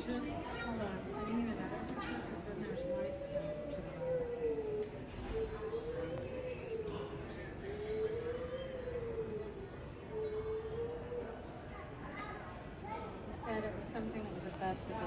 Just, hold on, sending you another picture, because then there's WICS to the right. He said it was something that was above the door.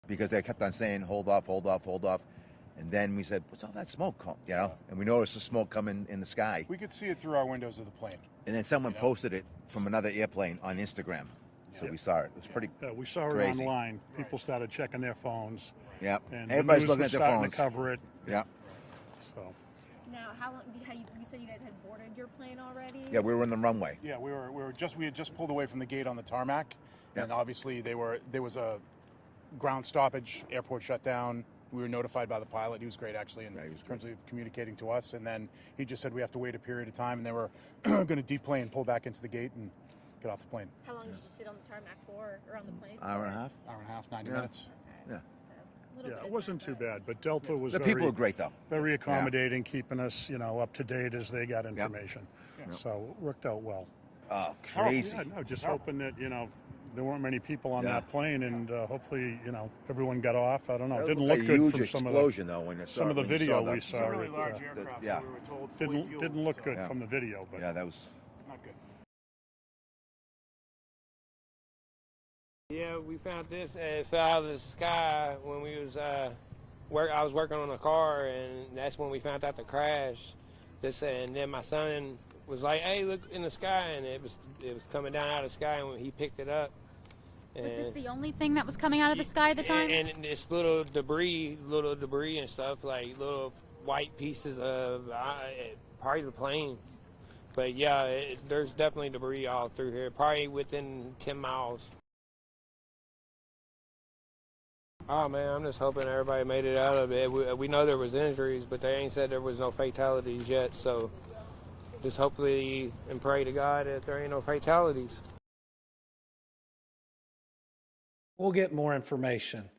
Because they kept on saying, hold off, hold off, hold off. And then we said, what's all that smoke? You know? And we noticed the smoke coming in the sky. We could see it through our windows of the plane. And then someone posted it from another airplane on Instagram. So we saw it. It was pretty we saw it crazy. online. People started checking their phones. Yep. And Everybody's the news looking was at their starting phones. to cover it. Yep. So. Now, how long? You said you guys had boarded your plane already? Yeah, we were in the runway. Yeah, we had just pulled away from the gate on the tarmac, and obviously there was a ground stoppage, airport shut down. We were notified by the pilot. He was great, actually, in terms of communicating to us. And then he just said we have to wait a period of time, and they were going to deplane, pull back into the gate, and get off the plane. How long did you sit on the tarmac for, or on the plane? Hour and a half. Hour and a half, 90 minutes. Okay. Yeah. Yeah, it wasn't too bad, but Delta was The people were great, though. very accommodating, keeping us, up to date as they got information. Yep. So it worked out well. Oh, crazy. Yeah, no, just hoping that, there weren't many people on that plane, and hopefully, everyone got off. I don't know. It didn't look good from some of the video we saw. It's a really large aircraft, so we were told Didn't look good from the video, but yeah, that was not good. Yeah, we found this. It fell out of the sky when we was I was working on a car, and that's when we found out the crash. And then my son was like, "Hey, look in the sky," and it was coming down out of the sky, and he picked it up. Was this the only thing that was coming out of the sky at the time? And it's little debris and stuff, like little white pieces of probably the plane. But yeah, there's definitely debris all through here, probably within 10 miles. Oh man, I'm just hoping everybody made it out of it. We know there was injuries, but they ain't said there was no fatalities yet, so just hopefully and pray to God that there ain't no fatalities. We'll get more information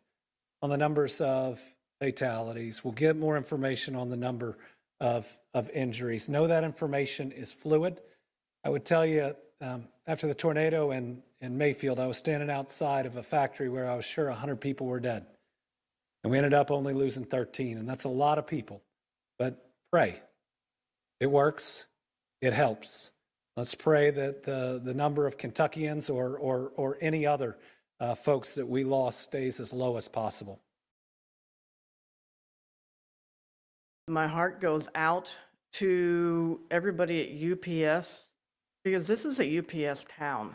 on the numbers of fatalities. We'll get more information on the number of injuries. Know that information is fluid. I would tell you, after the tornado in Mayfield, I was standing outside of a factory where I was sure 100 people were dead. And we ended up only losing 13, and that's a lot of people. But pray. It works. It helps. Let's pray that the number of Kentuckians or any other folks that we lost stays as low as possible. My heart goes out to everybody at UPS, because this is a UPS town.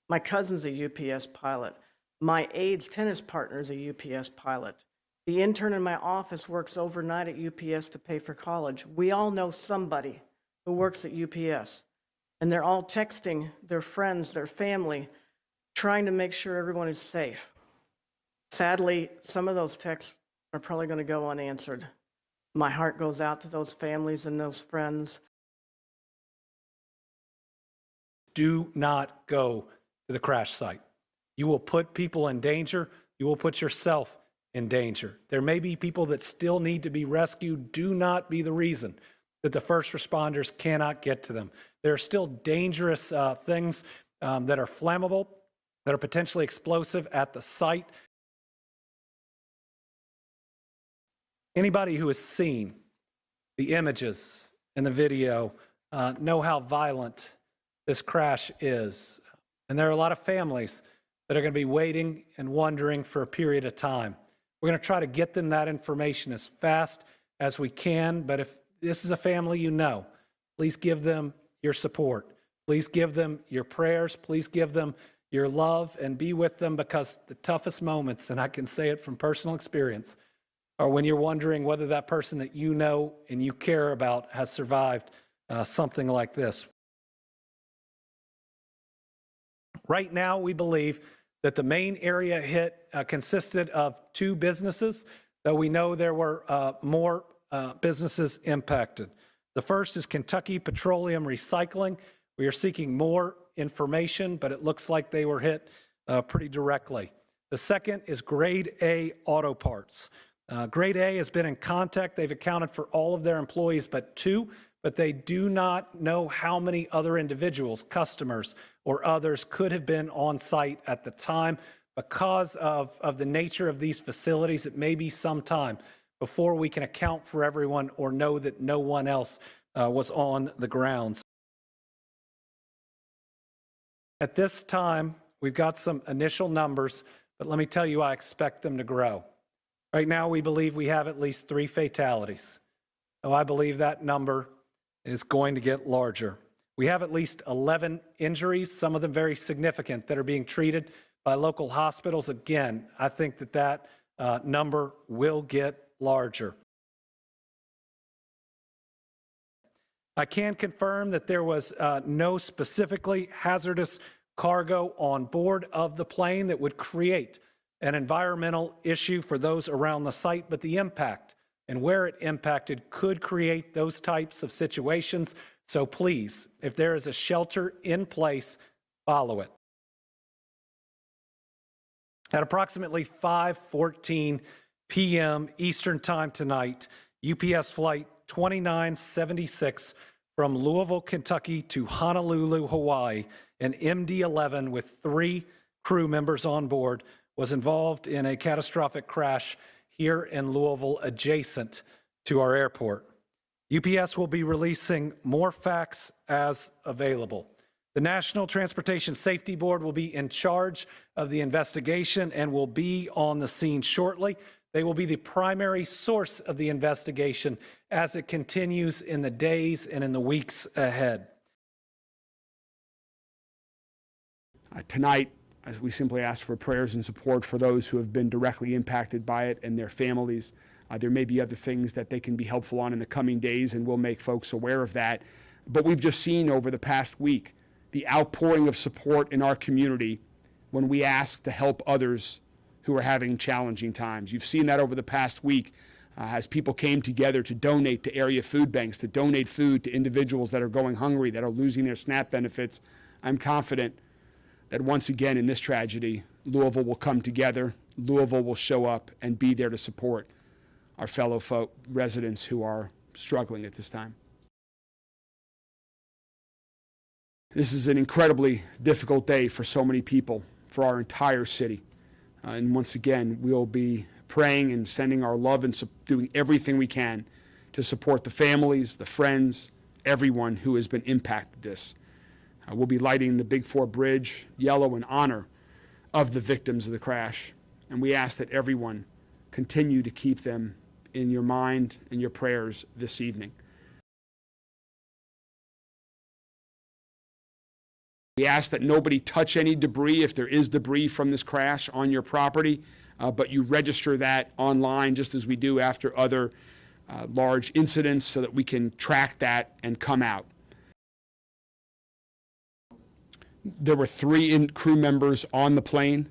My cousin's a UPS pilot. My aide's tennis partner is a UPS pilot. The intern in my office works overnight at UPS to pay for college. We all know somebody who works at UPS, and they're all texting their friends, their family, trying to make sure everyone is safe. Sadly, some of those texts are probably going to go unanswered. My heart goes out to those families and those friends. Do not go to the crash site. You will put people in danger. You will put yourself in danger. There may be people that still need to be rescued. Do not be the reason that the first responders cannot get to them. There are still dangerous things that are flammable, that are potentially explosive at the site. Anybody who has seen the images and the video know how violent this crash is. And there are a lot of families that are going to be waiting and wondering for a period of time. We're going to try to get them that information as fast as we can, but if this is a family you know, please give them your support. Please give them your prayers. Please give them your love and be with them, because the toughest moments, and I can say it from personal experience, are when you're wondering whether that person that you know and you care about has survived something like this. Right now, we believe that the main area hit consisted of 2 businesses, though we know there were more businesses impacted. The first is Kentucky Petroleum Recycling. We are seeking more information, but it looks like they were hit pretty directly. The second is Grade A Auto Parts. Grade A has been in contact. They've accounted for all of their employees but 2, but they do not know how many other individuals, customers, or others could have been on site at the time. Because of the nature of these facilities, it may be some time before we can account for everyone or know that no one else was on the grounds. At this time, we've got some initial numbers, but let me tell you, I expect them to grow. Right now, we believe we have at least 3 fatalities. So I believe that number is going to get larger. We have at least 11 injuries, some of them very significant, that are being treated by local hospitals. Again, I think that number will get larger. I can confirm that there was no specifically hazardous cargo on board of the plane that would create an environmental issue for those around the site, but the impact and where it impacted could create those types of situations. So please, if there is a shelter in place, follow it. At approximately 5:14 p.m. Eastern Time tonight, UPS Flight 2976 from Louisville, Kentucky to Honolulu, Hawaii, an MD-11 with 3 crew members on board, was involved in a catastrophic crash here in Louisville adjacent to our airport. UPS will be releasing more facts as available. The National Transportation Safety Board will be in charge of the investigation and will be on the scene shortly. They will be the primary source of the investigation as it continues in the days and in the weeks ahead. Tonight, as we simply ask for prayers and support for those who have been directly impacted by it and their families. There may be other things that they can be helpful on in the coming days, and we'll make folks aware of that. But we've just seen over the past week the outpouring of support in our community when we ask to help others who are having challenging times. You've seen that over the past week as people came together to donate to area food banks, to donate food to individuals that are going hungry, that are losing their SNAP benefits. I'm confident that once again in this tragedy, Louisville will come together, Louisville will show up and be there to support our fellow residents who are struggling at this time. This is an incredibly difficult day for so many people, for our entire city. And once again, we'll be praying and sending our love and doing everything we can to support the families, the friends, everyone who has been impacted this. We'll be lighting the Big 4 Bridge yellow in honor of the victims of the crash. And we ask that everyone continue to keep them in your mind and your prayers this evening. We ask that nobody touch any debris if there is debris from this crash on your property, but you register that online just as we do after other large incidents so that we can track that and come out. There were 3 crew members on the plane.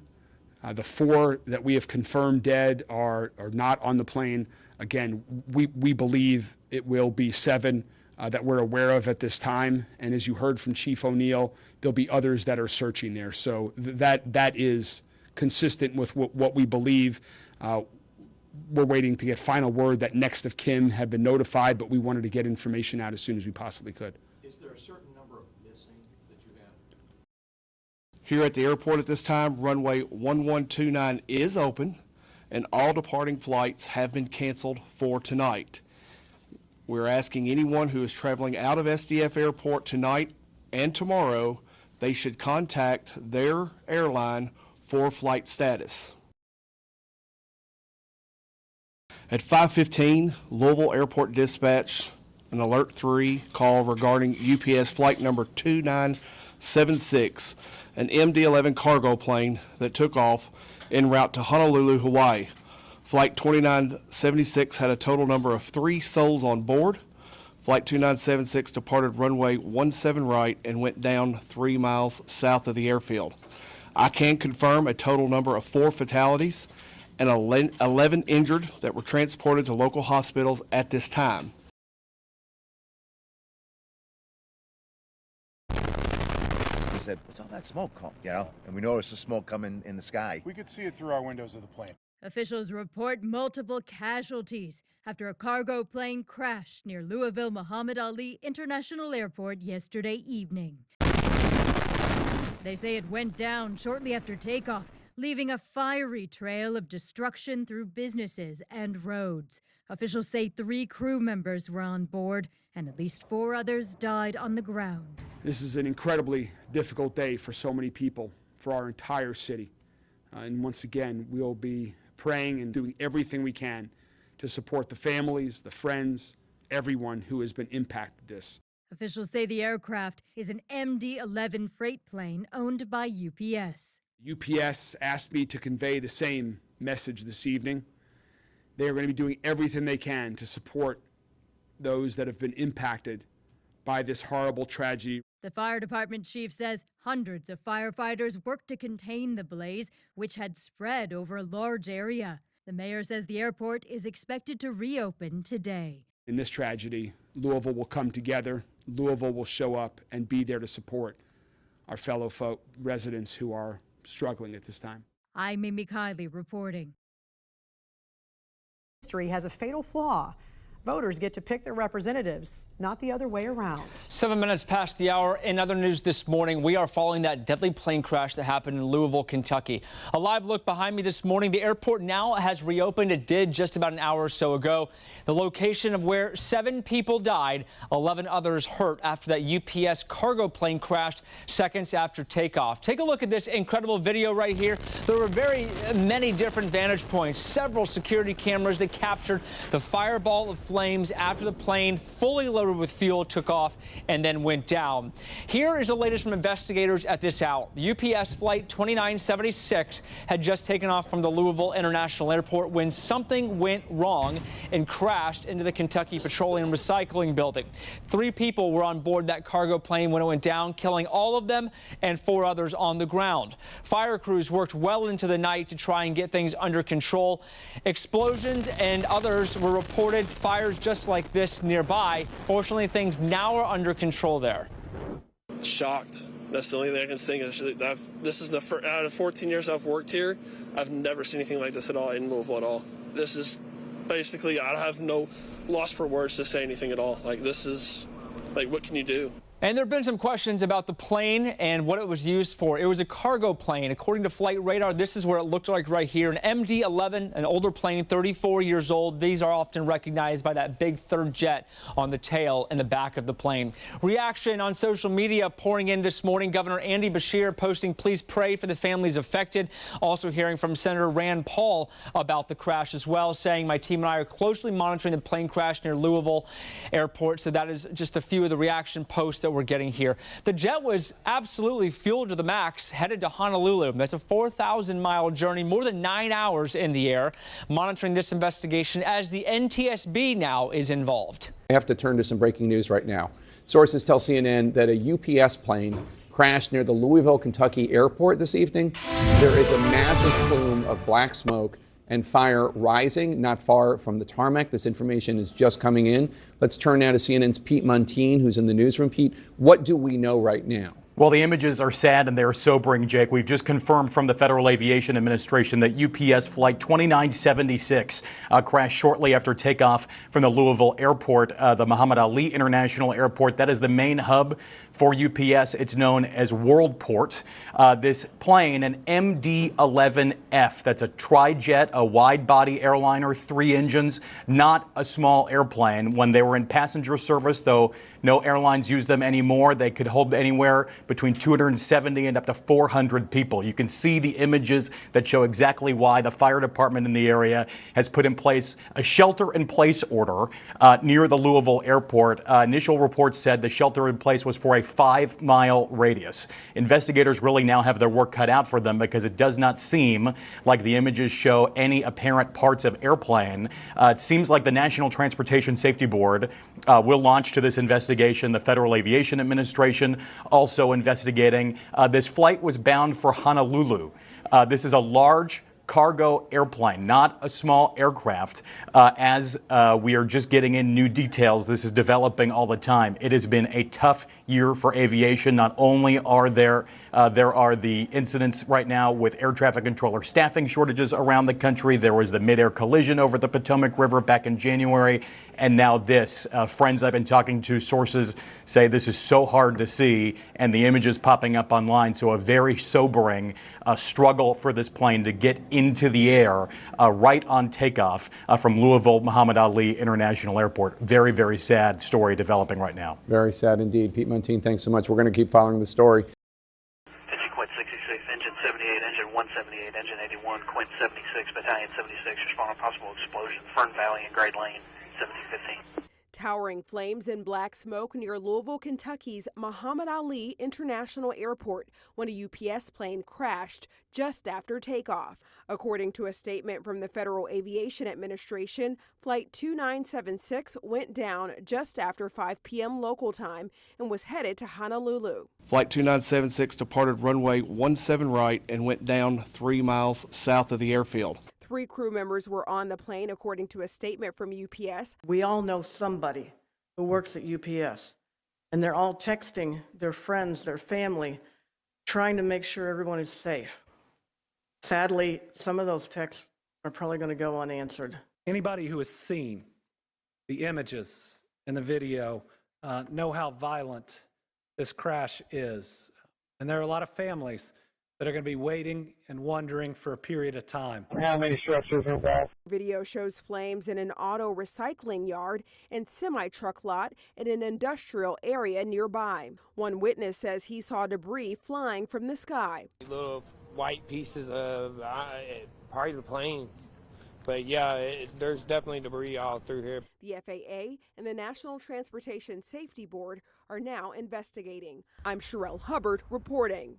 The 4 that we have confirmed dead are not on the plane. Again, we believe it will be 7 that we're aware of at this time. And as you heard from Chief O'Neill, there'll be others that are searching there. So that is consistent with what we believe. We're waiting to get final word that next of kin have been notified, but we wanted to get information out as soon as we possibly could. Is there a certain number of missing that you have? Here at the airport at this time, runway 1129 is open, and all departing flights have been canceled for tonight. We're asking anyone who is traveling out of SDF Airport tonight and tomorrow, they should contact their airline for flight status. At 5:15, Louisville Airport Dispatch, an Alert 3 call regarding UPS flight number 2976, an MD-11 cargo plane that took off en route to Honolulu, Hawaii. Flight 2976 had a total number of 3 souls on board. Flight 2976 departed runway 17 right and went down 3 miles south of the airfield. I can confirm a total number of 4 fatalities and 11 injured that were transported to local hospitals at this time. We said, what's all that smoke? And we noticed the smoke coming in the sky. We could see it through our windows of the plane. Officials report multiple casualties after a cargo plane crashed near Louisville Muhammad Ali International Airport yesterday evening. They say it went down shortly after takeoff, leaving a fiery trail of destruction through businesses and roads. Officials say 3 crew members were on board and at least 4 others died on the ground. This is an incredibly difficult day for so many people, for our entire city. And once again, we'll be praying and doing everything we can to support the families, the friends, everyone who has been impacted this. Officials say the aircraft is an MD-11 freight plane owned by UPS. UPS asked me to convey the same message this evening. They are going to be doing everything they can to support those that have been impacted by this horrible tragedy. The fire department chief says hundreds of firefighters worked to contain the blaze, which had spread over a large area. The mayor says the airport is expected to reopen today. In this tragedy, Louisville will come together. Louisville will show up and be there to support our fellow residents who are struggling at this time. I'm Mimi Kiley reporting. History has a fatal flaw. Voters get to pick their representatives, not the other way around. 7 minutes past the hour. In other news this morning, we are following that deadly plane crash that happened in Louisville, Kentucky. A live look behind me this morning. The airport now has reopened. It did just about an hour or so ago. The location of where 7 people died, 11 others hurt after that UPS cargo plane crashed seconds after takeoff. Take a look at this incredible video right here. There were very many different vantage points, several security cameras that captured the fireball of flames after the plane, fully loaded with fuel, took off and then went down. Here is the latest from investigators at this hour. UPS flight 2976 had just taken off from the Louisville International Airport when something went wrong and crashed into the Kentucky Petroleum Recycling Building. 3 people were on board that cargo plane when it went down, killing all of them and 4 others on the ground. Fire crews worked well into the night to try and get things under control. Explosions and others were reported. Fires just like this nearby. Fortunately, things now are under control there. Shocked. That's the only thing I can think of. This is out of 14 years I've worked here, I've never seen anything like this at all in Louisville at all. This is basically, I have no loss for words to say anything at all. Like, this is, like, what can you do? And there have been some questions about the plane and what it was used for. It was a cargo plane. According to flight radar, this is where it looked like right here. An MD-11, an older plane, 34 years old. These are often recognized by that big third jet on the tail and the back of the plane. Reaction on social media pouring in this morning. Governor Andy Beshear posting, please pray for the families affected. Also hearing from Senator Rand Paul about the crash as well, saying my team and I are closely monitoring the plane crash near Louisville Airport. So that is just a few of the reaction posts that we're getting here. The jet was absolutely fueled to the max, headed to Honolulu. That's a 4,000-mile journey, more than 9 hours in the air. Monitoring this investigation as the NTSB now is involved. I have to turn to some breaking news right now. Sources tell CNN that a UPS plane crashed near the Louisville, Kentucky airport this evening. There is a massive plume of black smoke and fire rising not far from the tarmac. This information is just coming in. Let's turn now to CNN's Pete Montine, who's in the newsroom. Pete, what do we know right now? Well, the images are sad and they're sobering, Jake. We've just confirmed from the Federal Aviation Administration that UPS Flight 2976 crashed shortly after takeoff from the Louisville Airport, the Muhammad Ali International Airport. That is the main hub for UPS. It's known as Worldport. This plane, an MD-11F, that's a tri-jet, a wide-body airliner, 3 engines, not a small airplane. When they were in passenger service, though no airlines use them anymore, they could hold anywhere between 270 and up to 400 people. You can see the images that show exactly why the fire department in the area has put in place a shelter-in-place order near the Louisville airport. Initial reports said the shelter-in-place was for a 5-mile radius. Investigators really now have their work cut out for them because it does not seem like the images show any apparent parts of airplane. It seems like the National Transportation Safety Board will launch to this investigation. The Federal Aviation Administration also investigating. This flight was bound for Honolulu. This is a large cargo airplane, not a small aircraft. As we are just getting in new details, this is developing all the time. It has been a tough year for aviation. Not only are there are the incidents right now with air traffic controller staffing shortages around the country. There was the mid-air collision over the Potomac River back in January. And now this. Friends I've been talking to, sources say this is so hard to see, and the images popping up online. So a very sobering struggle for this plane to get into the air right on takeoff from Louisville Muhammad Ali International Airport. Very, very sad story developing right now. Very sad indeed. Pete Montine, thanks so much. We're going to keep following the story. Quint 66, engine 78, engine 178, engine 81, Quint 76, battalion 76, respond on possible explosion, Fern Valley and Grade Lane, 1715. Towering flames and black smoke near Louisville, Kentucky's Muhammad Ali International Airport when a UPS plane crashed just after takeoff. According to a statement from the Federal Aviation Administration, Flight 2976 went down just after 5 p.m. local time and was headed to Honolulu. Flight 2976 departed runway 17 right and went down 3 miles south of the airfield. 3 crew members were on the plane, according to a statement from UPS. We all know somebody who works at UPS, and they're all texting their friends, their family, trying to make sure everyone is safe. Sadly, some of those texts are probably going to go unanswered. Anybody who has seen the images and the video know how violent this crash is. And there are a lot of families that are going to be waiting and wondering for a period of time. How many structures are involved? Video shows flames in an auto recycling yard and semi-truck lot in an industrial area nearby. One witness says he saw debris flying from the sky. Little white pieces of part of the plane. But yeah, there's definitely debris all through here. The FAA and the National Transportation Safety Board are now investigating. I'm Sherelle Hubbard reporting.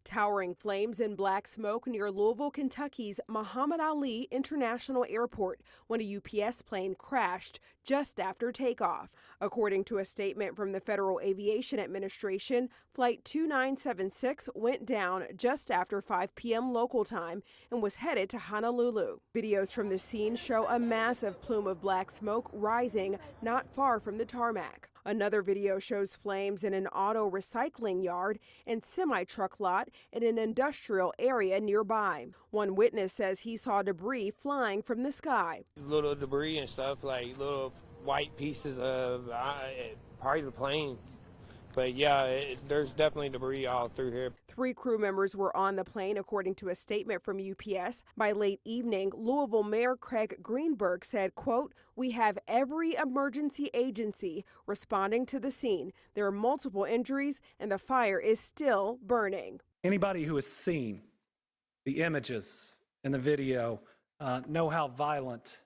Towering flames and black smoke near Louisville, Kentucky's Muhammad Ali International Airport when a UPS plane crashed just after takeoff. According to a statement from the Federal Aviation Administration, Flight 2976 went down just after 5 p.m. local time and was headed to Honolulu. Videos from the scene show a massive plume of black smoke rising not far from the tarmac. Another video shows flames in an auto recycling yard and semi-truck lot in an industrial area nearby. One witness says he saw debris flying from the sky. Little debris and stuff, like little white pieces of part of the plane. But yeah, there's definitely debris all through here. 3 crew members were on the plane, according to a statement from UPS. By late evening, Louisville Mayor Craig Greenberg said, quote, "We have every emergency agency responding to the scene. There are multiple injuries and the fire is still burning." Anybody who has seen the images and the video know how violent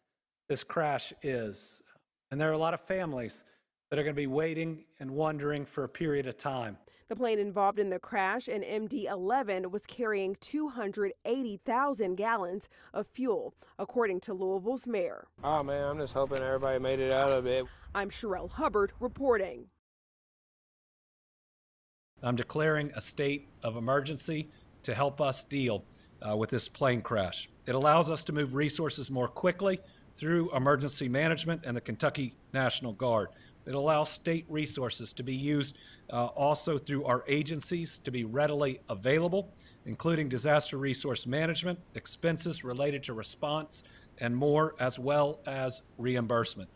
this crash is. And there are a lot of families that are going to be waiting and wondering for a period of time. The plane involved in the crash, an MD-11, was carrying 280,000 gallons of fuel, according to Louisville's mayor. Oh man, I'm just hoping everybody made it out of it. I'm Sherelle Hubbard reporting. I'm declaring a state of emergency to help us deal with this plane crash. It allows us to move resources more quickly through emergency management and the Kentucky National Guard. It allows state resources to be used also through our agencies to be readily available, including disaster resource management, expenses related to response, and more, as well as reimbursement.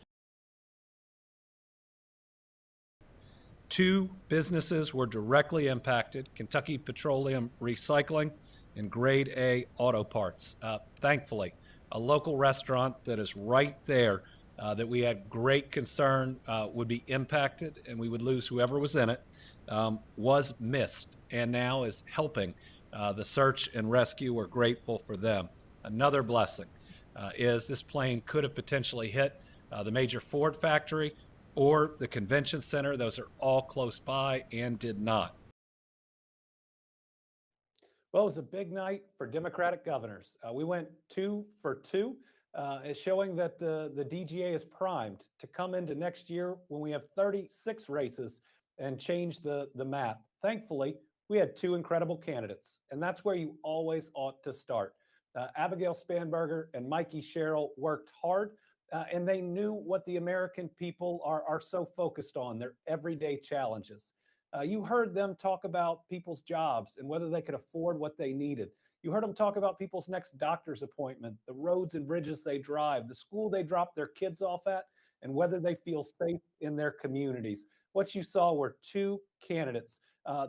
2 businesses were directly impacted: Kentucky Petroleum Recycling and Grade A Auto Parts. Thankfully, a local restaurant that is right there that we had great concern would be impacted and we would lose whoever was in it, was missed and now is helping the search and rescue. We're grateful for them. Another blessing is this plane could have potentially hit the major Ford factory or the convention center. Those are all close by and did not. Well, it was a big night for Democratic governors. We went 2 for 2, showing that the DGA is primed to come into next year when we have 36 races and change the map. Thankfully, we had 2 incredible candidates, and that's where you always ought to start. Abigail Spanberger and Mikey Sherrill worked hard, and they knew what the American people are so focused on, their everyday challenges. You heard them talk about people's jobs and whether they could afford what they needed. You heard them talk about people's next doctor's appointment, the roads and bridges they drive, the school they drop their kids off at, and whether they feel safe in their communities. What you saw were 2 candidates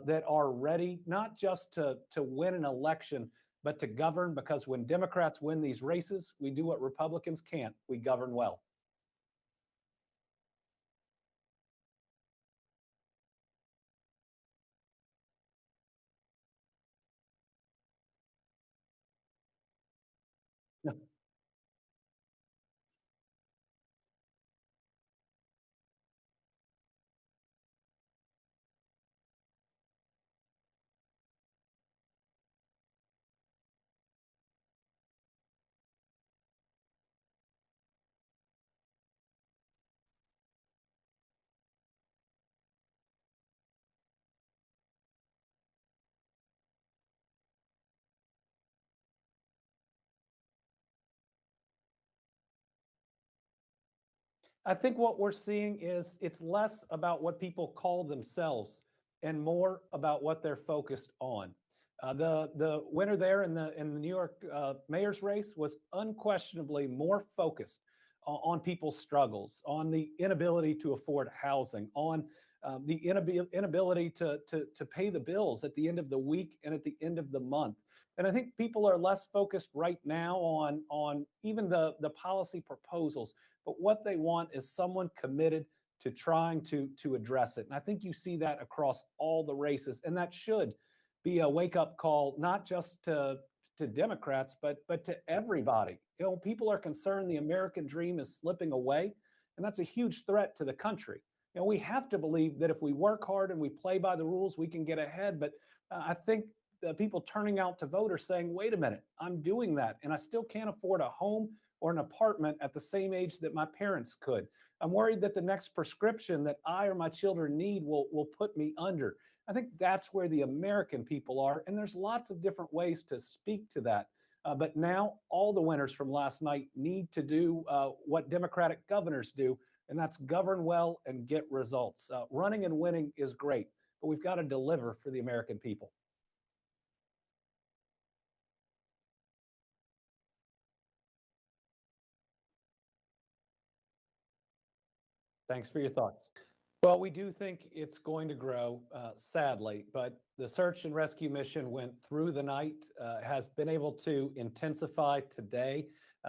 that are ready not just to win an election, but to govern, because when Democrats win these races, we do what Republicans can't. We govern well. I think what we're seeing is it's less about what people call themselves and more about what they're focused on. The winner there in the New York mayor's race was unquestionably more focused on people's struggles, on the inability to afford housing, on the inability to pay the bills at the end of the week and at the end of the month. And I think people are less focused right now on even the policy proposals, but what they want is someone committed to trying to address it. And I think you see that across all the races, and that should be a wake-up call, not just to Democrats, but to everybody. You know, people are concerned the American dream is slipping away, and that's a huge threat to the country. You know, we have to believe that if we work hard and we play by the rules, we can get ahead. But I think the people turning out to vote are saying, wait a minute, I'm doing that, and I still can't afford a home or an apartment at the same age that my parents could. I'm worried that the next prescription that I or my children need will put me under. I think that's where the American people are, and there's lots of different ways to speak to that. But now all the winners from last night need to do what Democratic governors do, and that's govern well and get results. Running and winning is great, but we've got to deliver for the American people. Thanks for your thoughts. Well, we do think it's going to grow, sadly, but the search and rescue mission went through the night, has been able to intensify today.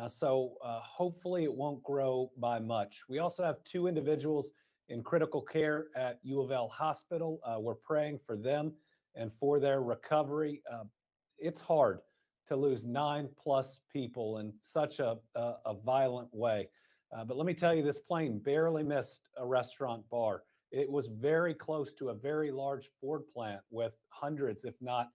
So hopefully it won't grow by much. We also have 2 individuals in critical care at U of L Hospital. We're praying for them and for their recovery. It's hard to lose 9+ people in such a violent way. But let me tell you, this plane barely missed a restaurant bar. It was very close to a very large Ford plant with hundreds, if not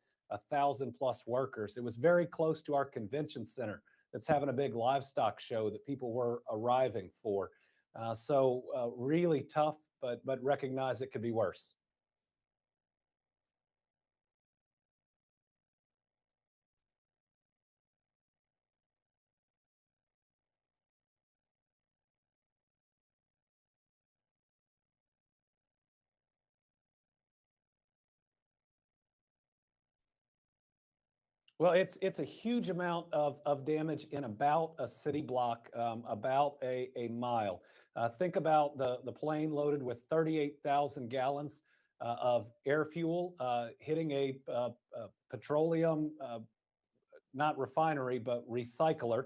1,000+ workers. It was very close to our convention center that's having a big livestock show that people were arriving for. So really tough, but recognize it could be worse. Well, it's a huge amount of damage in about a city block, about a mile. Think about the plane loaded with 38,000 gallons of air fuel hitting a petroleum, not refinery, but recycler,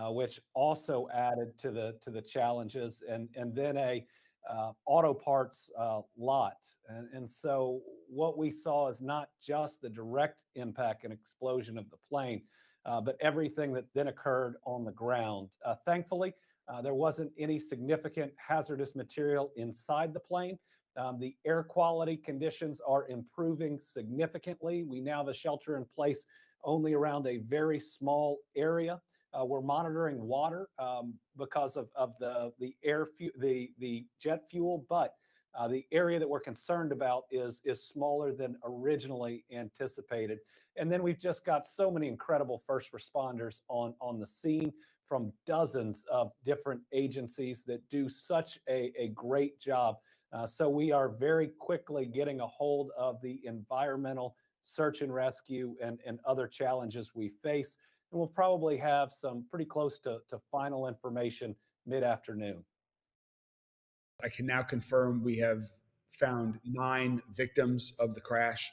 which also added to the challenges, and then a auto parts lot. And so what we saw is not just the direct impact and explosion of the plane, but everything that then occurred on the ground. Thankfully, there wasn't any significant hazardous material inside the plane. The air quality conditions are improving significantly. We now have a shelter in place only around a very small area. We're monitoring water because of the jet fuel, but the area that we're concerned about is smaller than originally anticipated. And then we've just got so many incredible first responders on the scene from dozens of different agencies that do such a great job. So we are very quickly getting a hold of the environmental search and rescue and other challenges we face. And we'll probably have some pretty close to final information mid-afternoon. I can now confirm we have found 9 victims of the crash.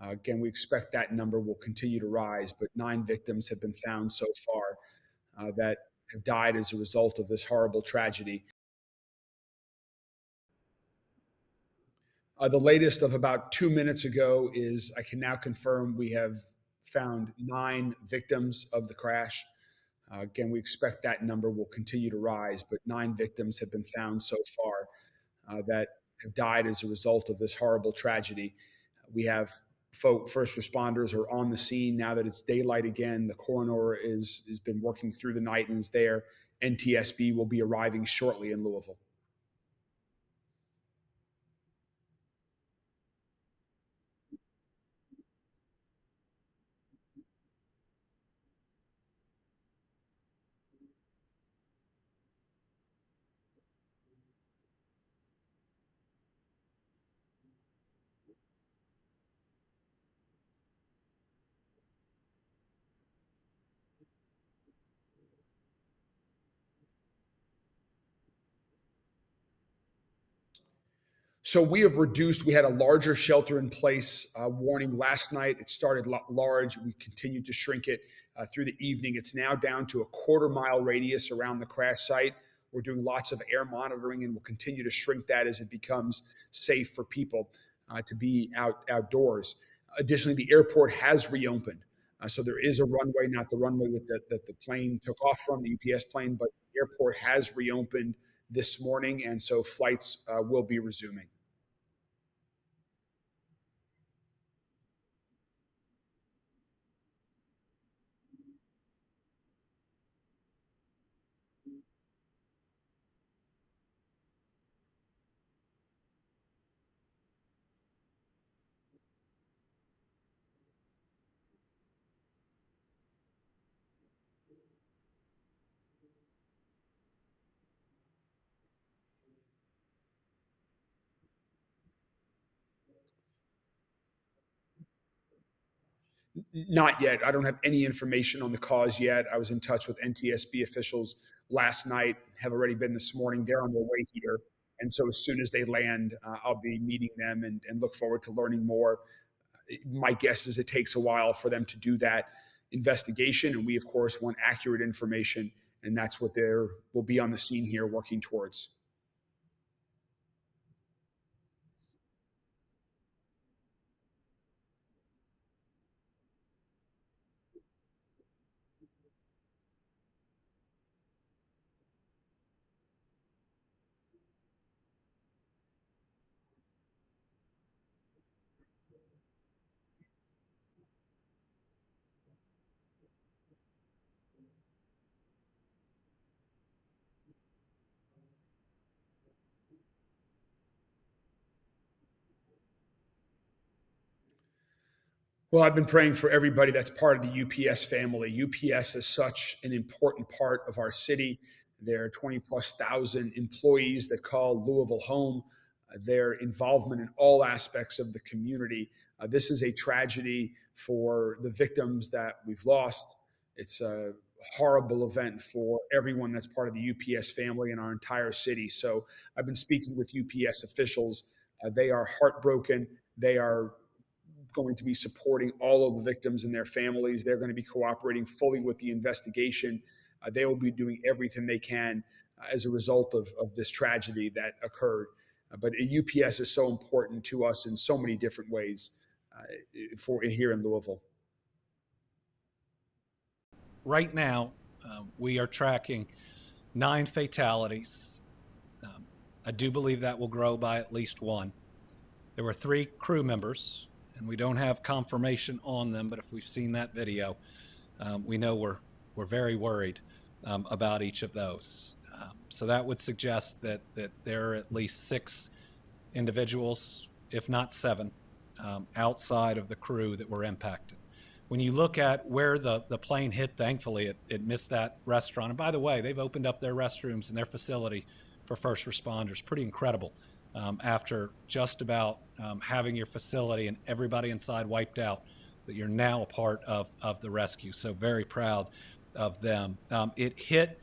Again, we expect that number will continue to rise, but 9 victims have been found so far that have died as a result of this horrible tragedy. The latest of about 2 minutes ago is I can now confirm we have found 9 victims of the crash. Again, we expect that number will continue to rise, but 9 victims have been found so far that have died as a result of this horrible tragedy. We have first responders are on the scene now that it's daylight again. The coroner has been working through the night and is there. NTSB will be arriving shortly in Louisville. So we have reduced, we had a larger shelter in place warning last night. It started large. We continued to shrink it through the evening. It's now down to a quarter-mile radius around the crash site. We're doing lots of air monitoring and we'll continue to shrink that as it becomes safe for people to be outdoors. Additionally, the airport has reopened. So there is a runway, not the runway that the plane took off from, the UPS plane, but the airport has reopened this morning, and so flights will be resuming. Not yet. I don't have any information on the cause yet. I was in touch with NTSB officials last night, have already been this morning. They're on their way here. And so as soon as they land, I'll be meeting them and look forward to learning more. My guess is it takes a while for them to do that investigation. And we, of course, want accurate information. And that's what will be on the scene here working towards. Well, I've been praying for everybody that's part of the UPS family. UPS is such an important part of our city. There are 20+ thousand employees that call Louisville home. their involvement in all aspects of the community. This is a tragedy for the victims that we've lost. It's a horrible event for everyone that's part of the UPS family and our entire city. So I've been speaking with UPS officials. They are heartbroken. They are going to be supporting all of the victims and their families. They're going to be cooperating fully with the investigation. They will be doing everything they can as a result of this tragedy that occurred. But UPS is so important to us in so many different ways for here in Louisville. Right now, we are tracking 9 fatalities. I do believe that will grow by at least 1. There were 3 crew members, and we don't have confirmation on them, but if we've seen that video, we know we're very worried about each of those. So that would suggest that there are at least 6 individuals, if not 7, outside of the crew that were impacted. When you look at where the plane hit, thankfully it missed that restaurant. And by the way, they've opened up their restrooms in their facility for first responders. Pretty incredible. After just about having your facility and everybody inside wiped out, that you're now a part of the rescue. So very proud of them. It hit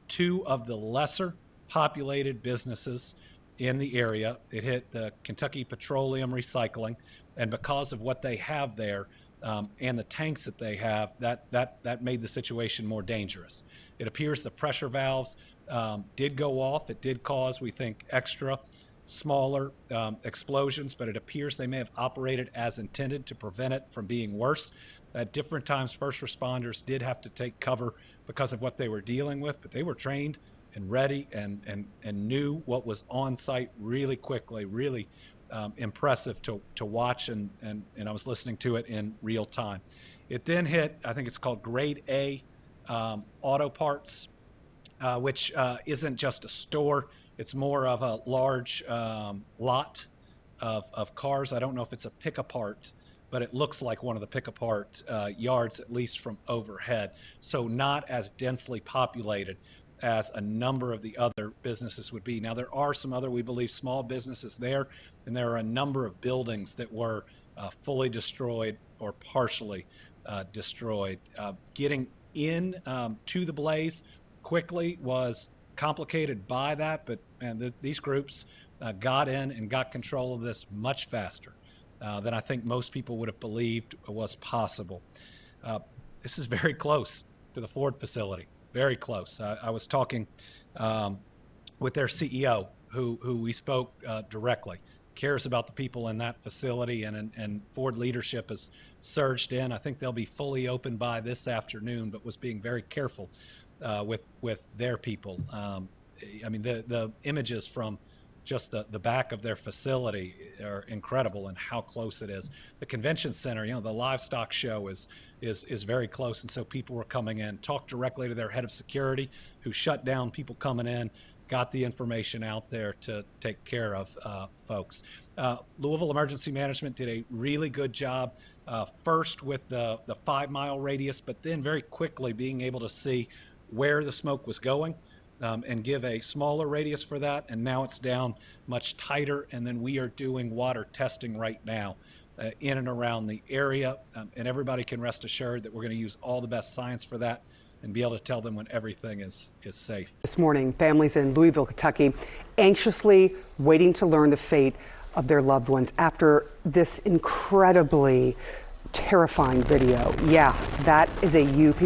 2 of the lesser populated businesses in the area. It hit the Kentucky Petroleum Recycling, and because of what they have there and the tanks that they have, that made the situation more dangerous. It appears the pressure valves did go off. It did cause, we think, extra smaller explosions, but it appears they may have operated as intended to prevent it from being worse. At different times, first responders did have to take cover because of what they were dealing with, but they were trained and ready and knew what was on site really quickly, really impressive to watch, and I was listening to it in real time. It then hit, I think it's called Grade A Auto Parts, which isn't just a store. It's more of a large lot of cars. I don't know if it's a pick-apart, but it looks like one of the pick-apart yards, at least from overhead. So not as densely populated as a number of the other businesses would be. Now, there are some other, we believe, small businesses there, and there are a number of buildings that were fully destroyed or partially destroyed. Getting in to the blaze quickly was complicated by that, but these groups got in and got control of this much faster than I think most people would have believed was possible. This is very close to the Ford facility, very close. I was talking with their CEO, who we spoke directly, cares about the people in that facility, and Ford leadership has surged in. I think they'll be fully open by this afternoon, but was being very careful with their people. I mean, the images from just the back of their facility are incredible, and how close it is. The convention center, the livestock show is very close, and so people were coming in. Talked directly to their head of security, who shut down people coming in, got the information out there to take care of folks. Louisville Emergency Management did a really good job, first with the 5-mile radius, but then very quickly being able to see where the smoke was going, and give a smaller radius for that. And now it's down much tighter. And then we are doing water testing right now in and around the area. And everybody can rest assured that we're going to use all the best science for that and be able to tell them when everything is safe. This morning, families in Louisville, Kentucky, anxiously waiting to learn the fate of their loved ones after this incredibly terrifying video. Yeah, that is a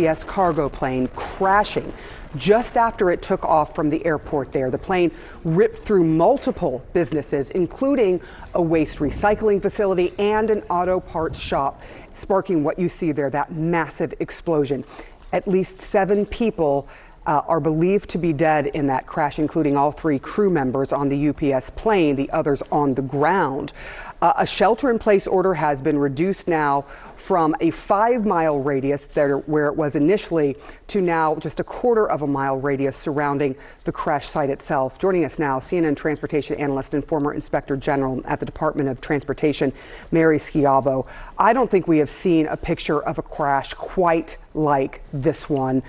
UPS cargo plane crashing just after it took off from the airport there. The plane ripped through multiple businesses, including a waste recycling facility and an auto parts shop, sparking what you see there, that massive explosion. At least 7 people are believed to be dead in that crash, including all 3 crew members on the UPS plane, the others on the ground. A shelter-in-place order has been reduced now from a 5-mile radius where it was initially to now just a 1/4 mile radius surrounding the crash site itself. Joining us now, CNN transportation analyst and former inspector general at the Department of Transportation, Mary Schiavo. I don't think we have seen a picture of a crash quite like this one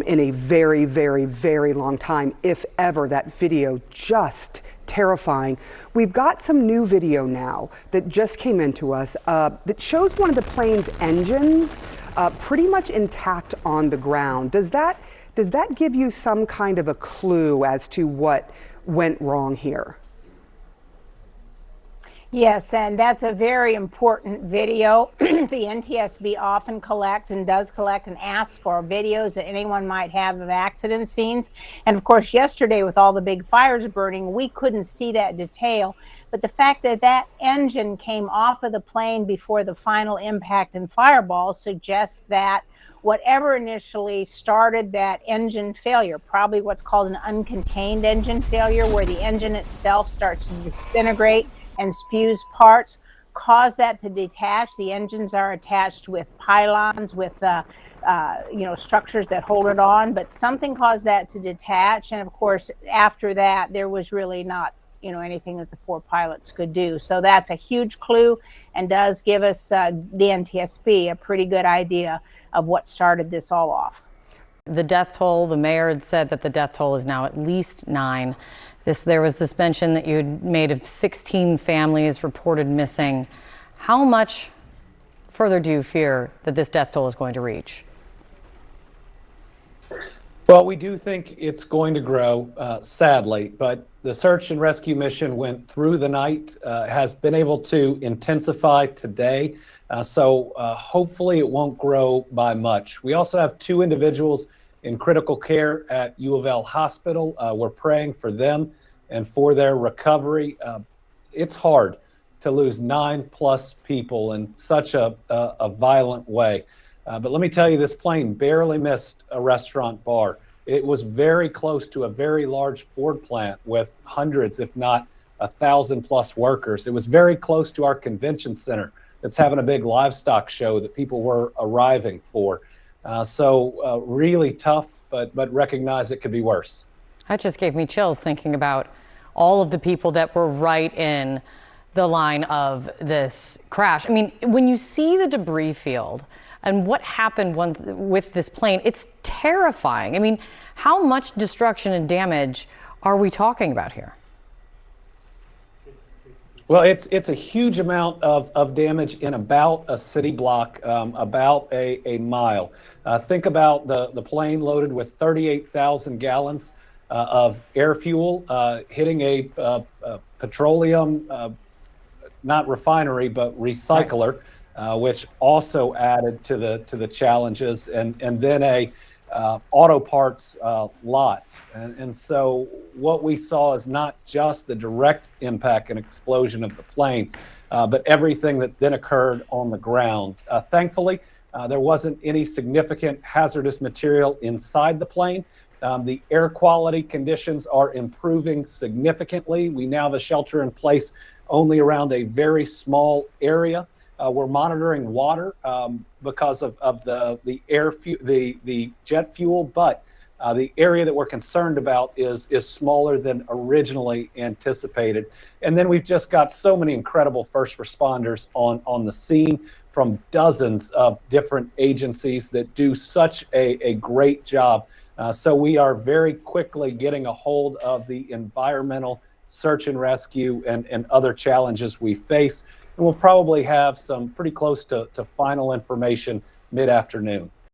in a very, very, very long time, if ever. That video just terrifying. We've got some new video now that just came into us that shows one of the plane's engines pretty much intact on the ground. Does that give you some kind of a clue as to what went wrong here? Yes, and that's a very important video. The NTSB often collects and does collect and asks for videos that anyone might have of accident scenes. And of course, yesterday with all the big fires burning, we couldn't see that detail. But the fact that that engine came off of the plane before the final impact and fireball suggests that whatever initially started that engine failure, probably what's called an uncontained engine failure, where the engine itself starts to disintegrate and spews parts, caused that to detach. The engines are attached with pylons, with structures that hold it on, but something caused that to detach. And of course, after that, there was really not anything that the four pilots could do. So that's a huge clue and does give us, the NTSB, a pretty good idea of what started this all off. The death toll, the mayor had said that the death toll is now at least 9. There was this mention that you had made of 16 families reported missing. How much further do you fear that this death toll is going to reach? Well, we do think it's going to grow, sadly, but the search and rescue mission went through the night, has been able to intensify today, so hopefully it won't grow by much. We also have 2 individuals in critical care at U of L Hospital. We're praying for them and for their recovery. It's hard to lose 9+ people in such a violent way. But let me tell you, this plane barely missed a restaurant bar. It was very close to a very large Ford plant with hundreds, if not 1,000+ workers. It was very close to our convention center that's having a big livestock show that people were arriving for. So really tough, but recognize it could be worse. That just gave me chills thinking about all of the people that were right in the line of this crash. I mean, when you see the debris field and what happened with this plane, it's terrifying. I mean, how much destruction and damage are we talking about here? Well, it's a huge amount of damage in about a city block, about a mile. Think about the plane loaded with 38,000 gallons of air fuel hitting a petroleum, not refinery, but recycler, which also added to the challenges, and then a auto parts lot. And so what we saw is not just the direct impact and explosion of the plane, but everything that then occurred on the ground. Thankfully, there wasn't any significant hazardous material inside the plane. The air quality conditions are improving significantly. We now have a shelter in place only around a very small area. We're monitoring water because of the jet fuel, but the area that we're concerned about is smaller than originally anticipated. And then we've just got so many incredible first responders on the scene from dozens of different agencies that do such a great job. So we are very quickly getting a hold of the environmental search and rescue and other challenges we face. And we'll probably have some pretty close to final information mid-afternoon.